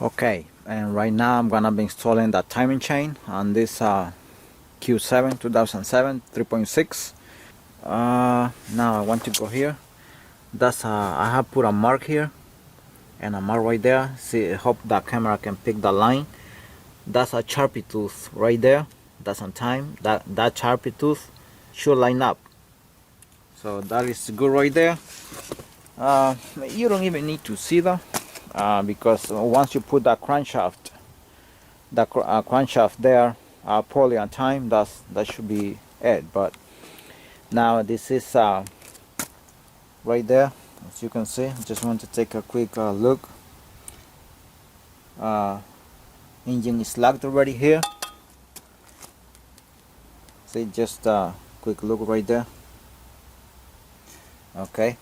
Okay, and right now I'm gonna be installing the timing chain on this Q7 2007 3.6. Now I want to go here. That's I have put a mark here and a mark right there. See, I hope the camera can pick the line. That's a Sharpie tooth right there. That's on time. That Sharpie tooth should line up. So that is good right there. You don't even need to see that because once you put that crankshaft, crankshaft there, poorly on time, that should be it. But now this is right there, as you can see. Just want to take a quick look. Engine is locked already here. See, just a quick look right there. Okay.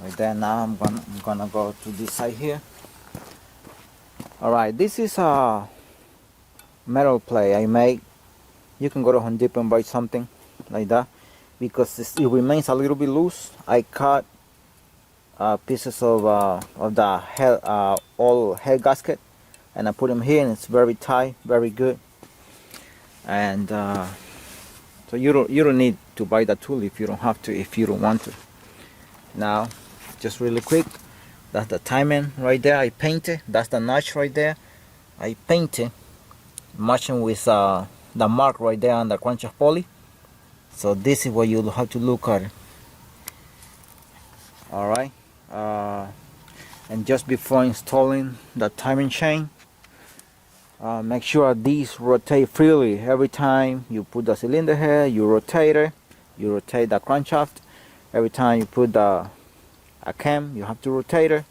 Right there. Now I'm gonna go to this side here. All right, this is a metal plate I made. You can go to Home Depot and buy something like that because it remains a little bit loose. I cut pieces of the head, all head gasket, and I put them here, and it's very tight, very good. And so you don't need to buy the tool if you don't have to, if you don't want to. Now, just really quick, that's the timing right there. I painted. That's the notch right there. I painted, matching with the mark right there on the crankshaft pulley. So this is what you have to look at. All right. And just before installing the timing chain, make sure these rotate freely. Every time you put the cylinder head, you rotate it. You rotate the crankshaft. Every time you put a cam, you have to rotate it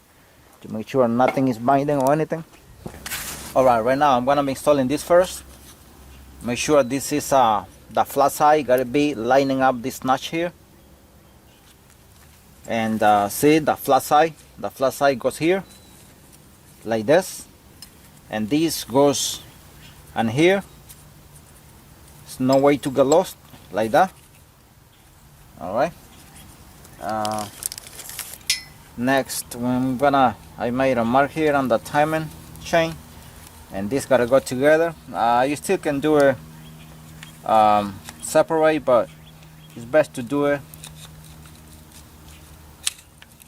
to make sure nothing is binding or anything. Alright, right now I'm gonna be installing this first. Make sure this is the flat side, gotta be lining up this notch here. And see, the flat side goes here like this, and this goes on here. There's no way to get lost like that. Alright. Next, I made a mark here on the timing chain, and this gotta go together. You still can do it separate, but it's best to do it.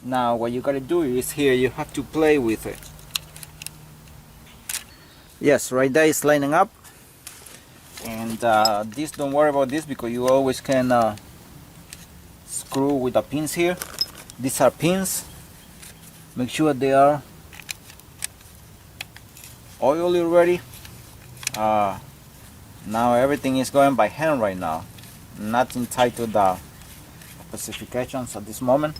Now what you gotta do is here you have to play with it. Yes, right there is lining up, and this, don't worry about this because you always can screw with the pins here. These are pins. Make sure they are oily already. Now everything is going by hand right now. Nothing tied to the specifications at this moment.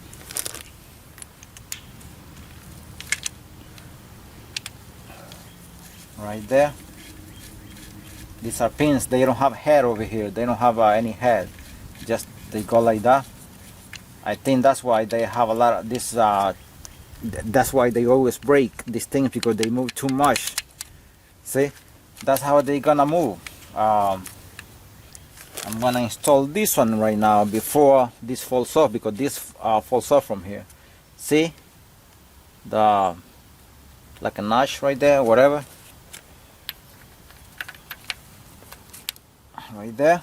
Right there. These are pins. They don't have head over here. They don't have any head. Just they go like that. I think that's why they have a lot of this. That's why they always break these things, because they move too much. See, that's how they gonna move. I'm gonna install this one right now before this falls off, because this falls off from here. See, like a notch right there, whatever, right there.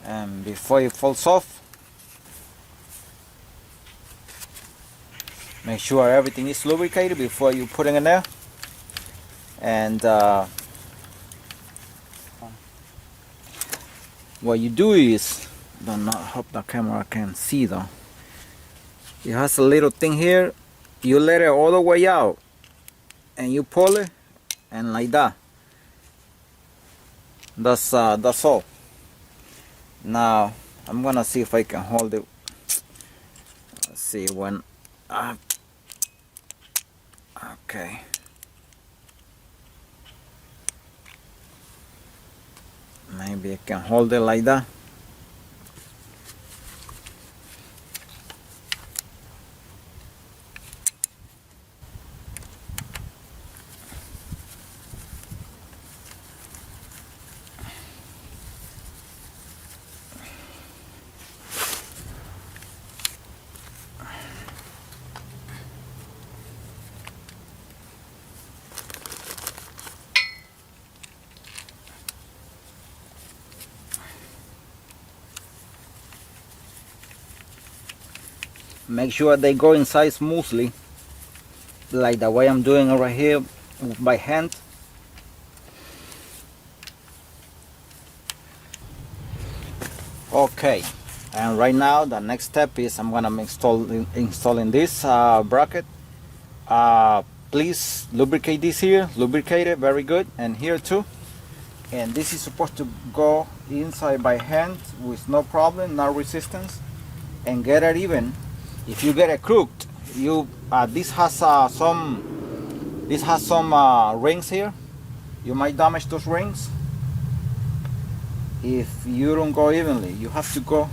And before it falls off, make sure everything is lubricated before you put it in there. And what you do is, I hope the camera can see though. It has a little thing here. You let it all the way out, and you pull it, and like that. That's all. Now I'm gonna see if I can hold it. Let's see when. Okay. Maybe I can hold it like that. make sure they go inside smoothly, like the way I'm doing it right here by hand. Okay, and right now the next step is I'm gonna installing this bracket. Please lubricate this here, lubricate it very good, and here too. And this is supposed to go inside by hand with no problem, no resistance, and get it even. If you get it crooked, this has some rings here. You might damage those rings if you don't go evenly. You have to go.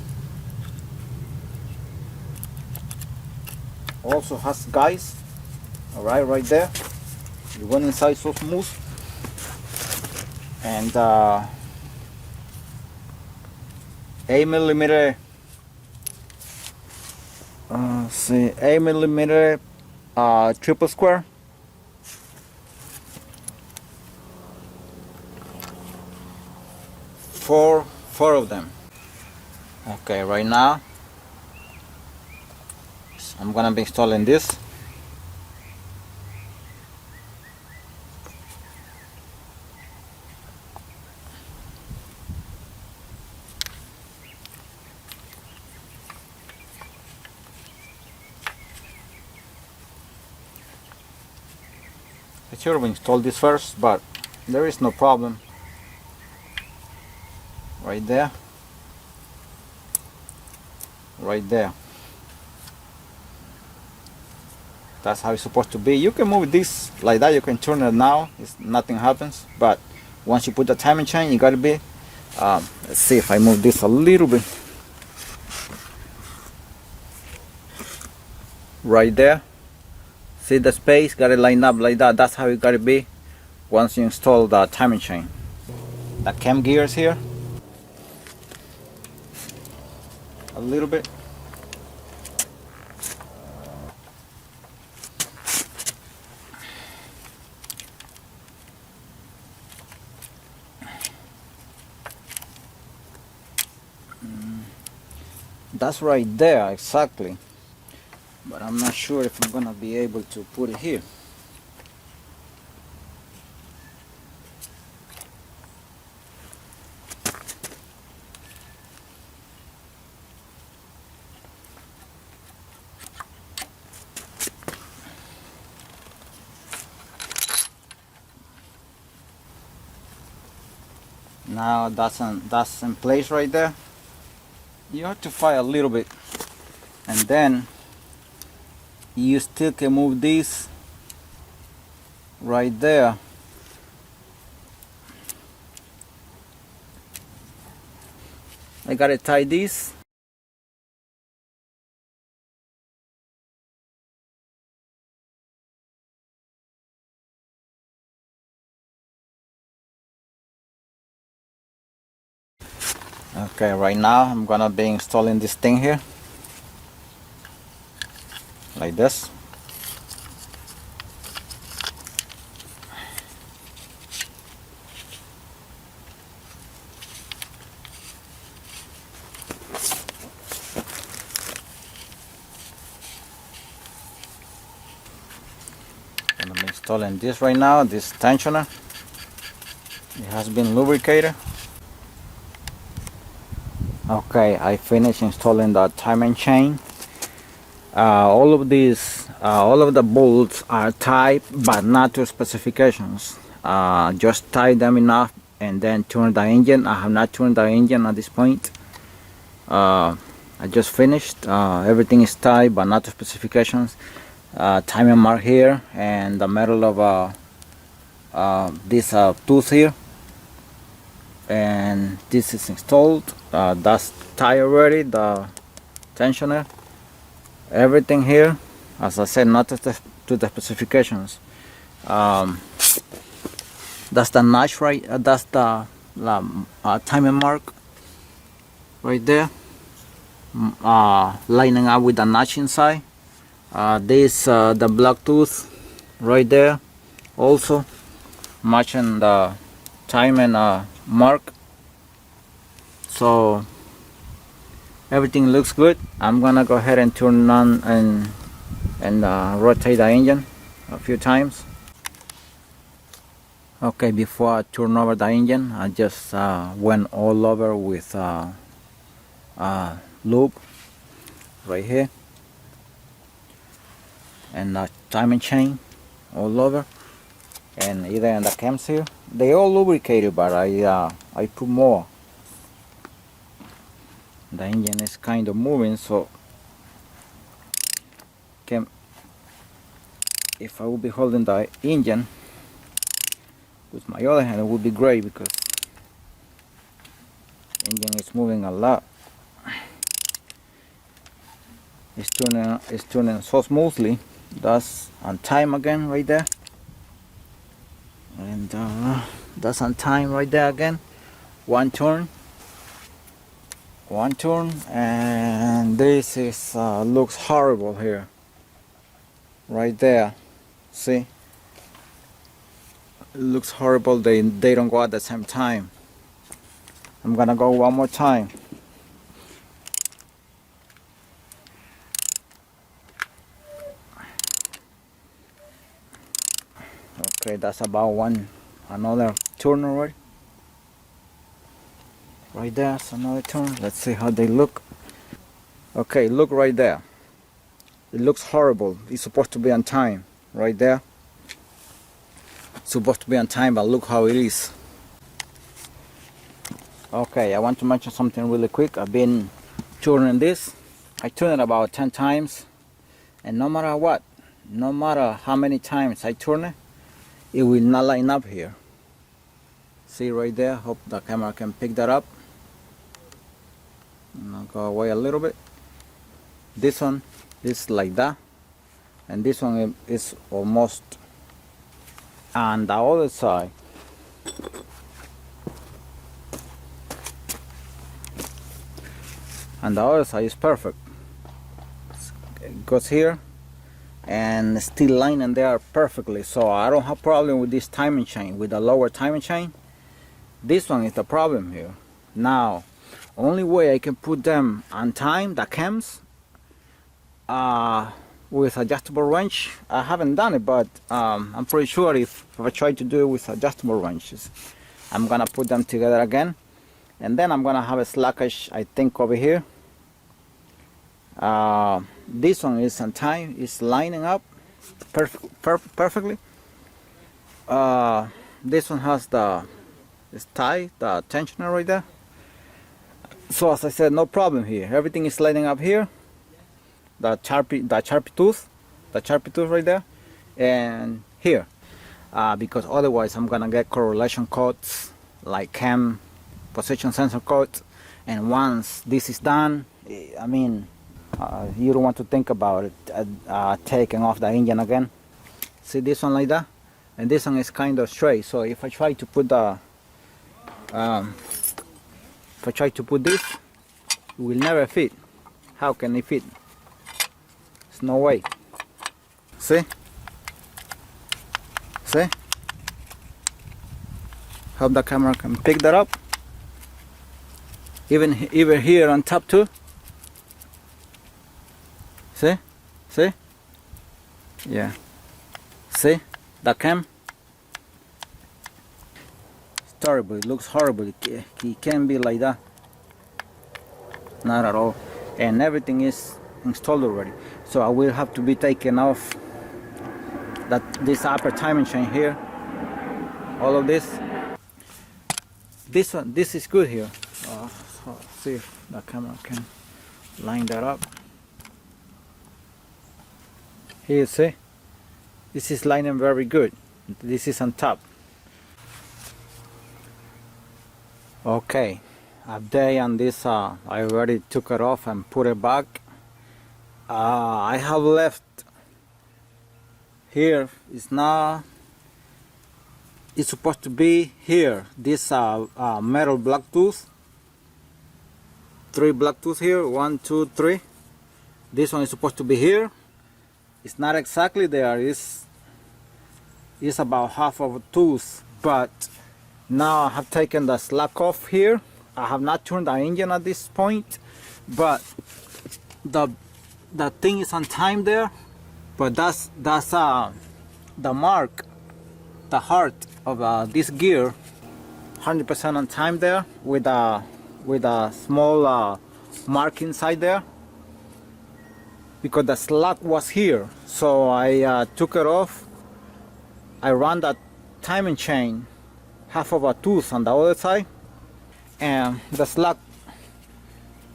Also has guys, all right there. You went inside so smooth. And 8mm 8mm triple square. Four of them. Okay, right now I'm gonna be installing this. I should have installed this first, but there is no problem. Right there, right there. That's how it's supposed to be. You can move this like that. You can turn it now. Nothing happens. But once you put the timing chain, you gotta be. Let's see if I move this a little bit. Right there. See the space? Got it lined up like that. That's how it gotta be once you install the timing chain. The cam gears here. A little bit. That's right there, exactly. But I'm not sure if I'm gonna be able to put it here. Now that's in place right there. You have to fight a little bit, and then you still can move this right there. I gotta tie this. Okay, right now I'm gonna be installing this thing here like this. I'm installing this right now, this tensioner. It has been lubricated. Okay, I finished installing the timing chain. All of the bolts are tight, but not to specifications. Just tie them enough and then turn the engine. I have not turned the engine at this point. I just finished. Everything is tight, but not to specifications. Timing mark here, and the metal of this tooth here. And this is installed. That's tied already, the tensioner. Everything here, as I said, not to the specifications. That's the notch right. That's the timing mark right there, lining up with the notch inside. This the black tooth right there, also matching the timing mark. So Everything looks good. I'm gonna go ahead and turn on and rotate the engine a few times. Okay, before I turn over the engine, I just went all over with lube right here and the timing chain all over, and either in the cams here. They all lubricated, but I put more. The engine is kind of moving, so if I would be holding the engine with my other hand, it would be great, because the engine is moving a lot. It's turning so smoothly. That's on time again right there, and that's on time right there again. One turn, and this is looks horrible here right there. See, it looks horrible. They don't go at the same time. I'm gonna go one more time. Okay, that's about another turn already. Right there, that's another turn. Let's see how they look. Okay, look right there. It looks horrible. It's supposed to be on time. Right there. It's supposed to be on time, but look how it is. Okay, I want to mention something really quick. I've been turning this. I turn it about 10 times, and no matter what, no matter how many times I turn it, it will not line up here. See right there? Hope the camera can pick that up. And I'll go away a little bit. This one is like that, and this one is almost on the other side. And the other side is perfect. It goes here and still lining there perfectly, so I don't have problem with this timing chain, with the lower timing chain. This one is the problem here. Now, only way I can put them on time, the cams, with adjustable wrench. I haven't done it, but I'm pretty sure if I try to do it with adjustable wrenches, I'm gonna put them together again, and then I'm gonna have a slackish, I think, over here. This one is on time, it's lining up perfectly. This one has it's tight, the tensioner right there. So as I said, no problem here. Everything is lining up here. The sharpie tooth right there, and here, because otherwise I'm gonna get correlation codes like cam position sensor codes, and once this is done, I mean, you don't want to think about it taking off the engine again. See this one like that, and this one is kind of straight. So if I try to put this, it will never fit. How can it fit? There's no way. See? Hope the camera can pick that up. Even here on top too. See? Yeah. See? The cam? It's terrible. It looks horrible. It can't be like that. Not at all. And everything is installed already. So I will have to be taking off this upper timing chain here. All of this. This is good here. See if the camera can line that up. Here, see? This is lining very good. This is on top. Okay, update on this. I already took it off and put it back. I have left here. It's supposed to be here. This metal black tooth. 3 black tooth here. 1, 2, 3. This one is supposed to be here. It's not exactly there. It's about half of a tooth, but now I have taken the slack off here. I have not turned the engine at this point. but the thing is on time there. But that's the mark, the heart of this gear, 100% on time there, with a small mark inside there, because the slot was here. So I took it off. I ran that timing chain half of a tooth on the other side, and the slot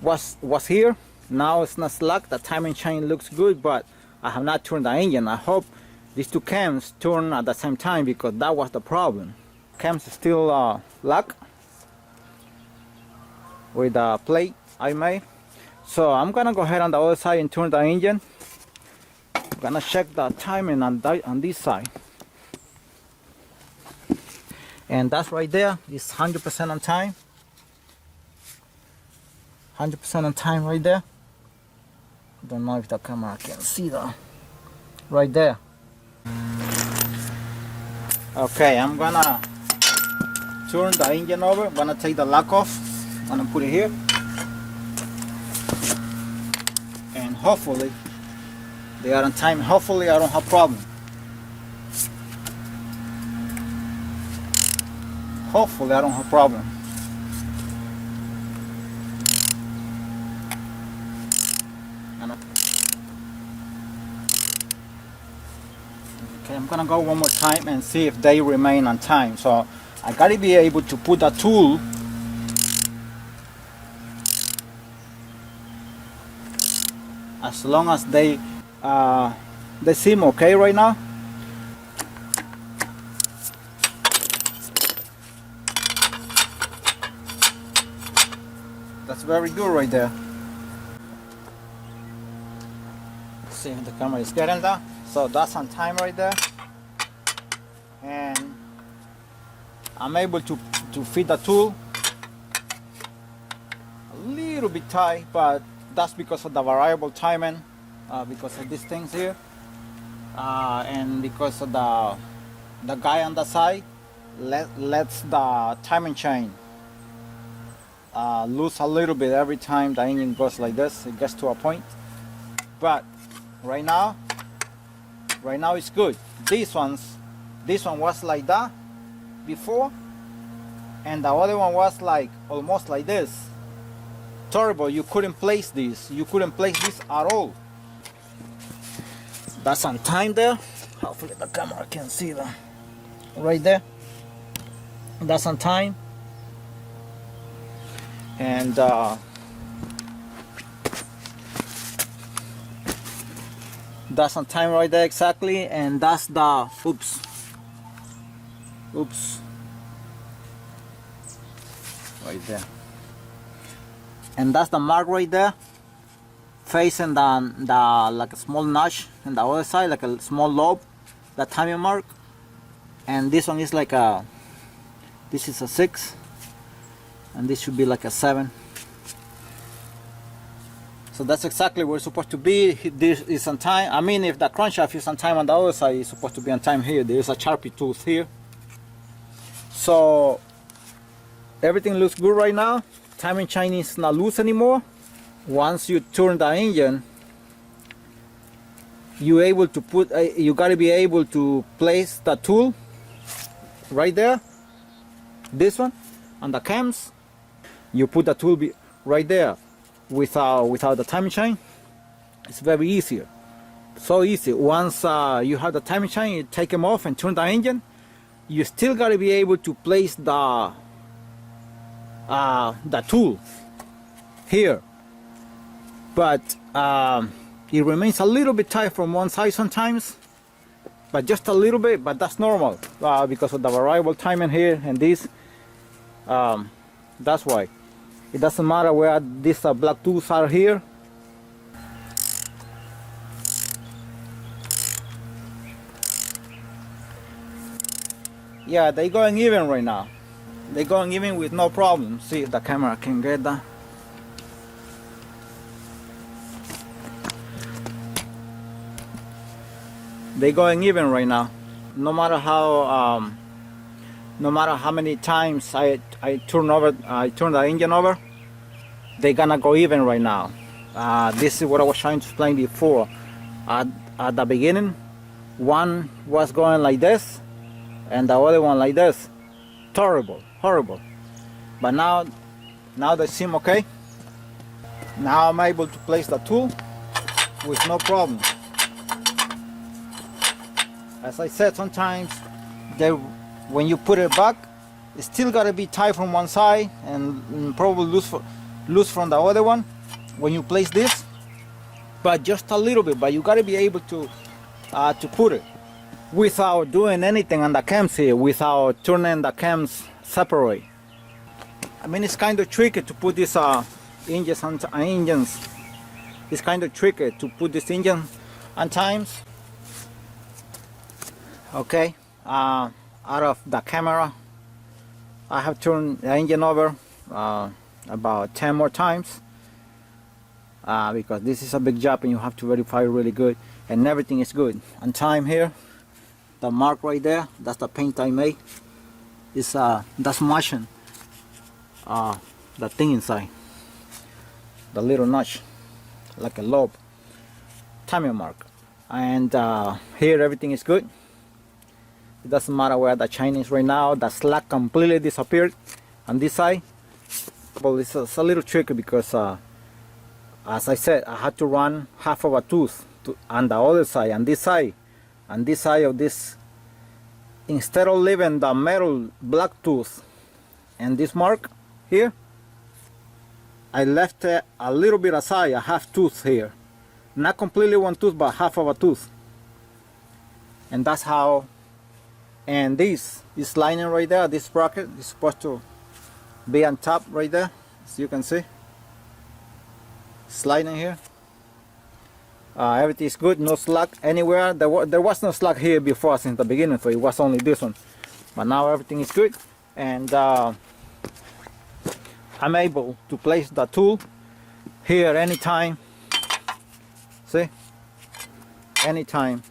was here. Now it's not slack. The timing chain looks good, but I have not turned the engine. I hope these two cams turn at the same time, because that was the problem. Cams still lock with the plate I made. So I'm gonna go ahead on the other side and turn the engine. I'm gonna check the timing on this side. And that's right there. It's 100% on time. 100% on time right there. Don't know if the camera can see that. Right there. Okay, I'm gonna turn the engine over. I'm gonna take the lock off. I'm gonna put it here. And hopefully they are on time. Hopefully I don't have problem. Hopefully I don't have problem. Okay, I'm gonna go one more time and see if they remain on time. So I gotta be able to put the tool as long as they seem okay right now. That's very good right there. Let's see if the camera is getting that. So that's on time right there. And I'm able to fit the tool a little bit tight, but that's because of the variable timing, because of these things here, and because of the guy on the side lets the timing chain loose a little bit every time the engine goes like this. It gets to a point, but right now it's good. This one was like that before, and the other one was like almost like this. Terrible. You couldn't place this. You couldn't place this at all. That's on time there. Hopefully the camera can see that. Right there. That's on time. And that's on time right there exactly. And that's the oops right there. And that's the mark right there, facing the like a small notch on the other side, like a small lobe, the timing mark. And this one is like this is a 6, and this should be like a 7. So that's exactly where it's supposed to be. This is on time. I mean, if the crankshaft is on time on the other side, it's supposed to be on time here. There is a Sharpie tooth here. So everything looks good right now. Timing chain is not loose anymore. Once you turn the engine, you able to put you got to be able to place the tool right there. This one on the cams, you put the tool right there without the timing chain. It's very easier, so easy. Once you have the timing chain, you take them off and turn the engine. You still got to be able to place the tool here, but it remains a little bit tight from one side sometimes, but just a little bit. But that's normal because of the variable timing here and this. That's why it doesn't matter where these black tools are here. Yeah, they're going even right now. They're going even with no problem. See if the camera can get that. They're going even right now. No matter how many times I turn the engine over, they're gonna go even right now. This is what I was trying to explain before. At the beginning, one was going like this and the other one like this. Terrible, horrible. But now they seem okay. Now I'm able to place the tool with no problem. As I said, sometimes when you put it back, it's still gotta be tight from one side and probably loose from the other one when you place this, but just a little bit. But you gotta be able to put it without doing anything on the cams here, without turning the cams separate. I mean, it's kind of tricky to put these engines. It's kind of tricky to put this engine on times. Okay, out of the camera, I have turned the engine over about 10 more times because this is a big job and you have to verify really good, and everything is good on time here. The mark right there, that's the paint I made. It's that's matching the thing inside, the little notch, like a lobe, timing mark. And here everything is good. It doesn't matter where the chain is right now. The slack completely disappeared on this side. Well, it's a little tricky because as I said, I had to run half of a tooth on the other side, on this side of this. Instead of leaving the metal black tooth and this mark here, I left a little bit aside, a half tooth here. Not completely one tooth, but half of a tooth. And that's how. And this lining right there, this bracket is supposed to be on top right there, as you can see. Sliding here. Everything is good, no slack anywhere. There was no slack here before since the beginning, so it was only this one. But now everything is good, and I'm able to place the tool here anytime. See? Anytime.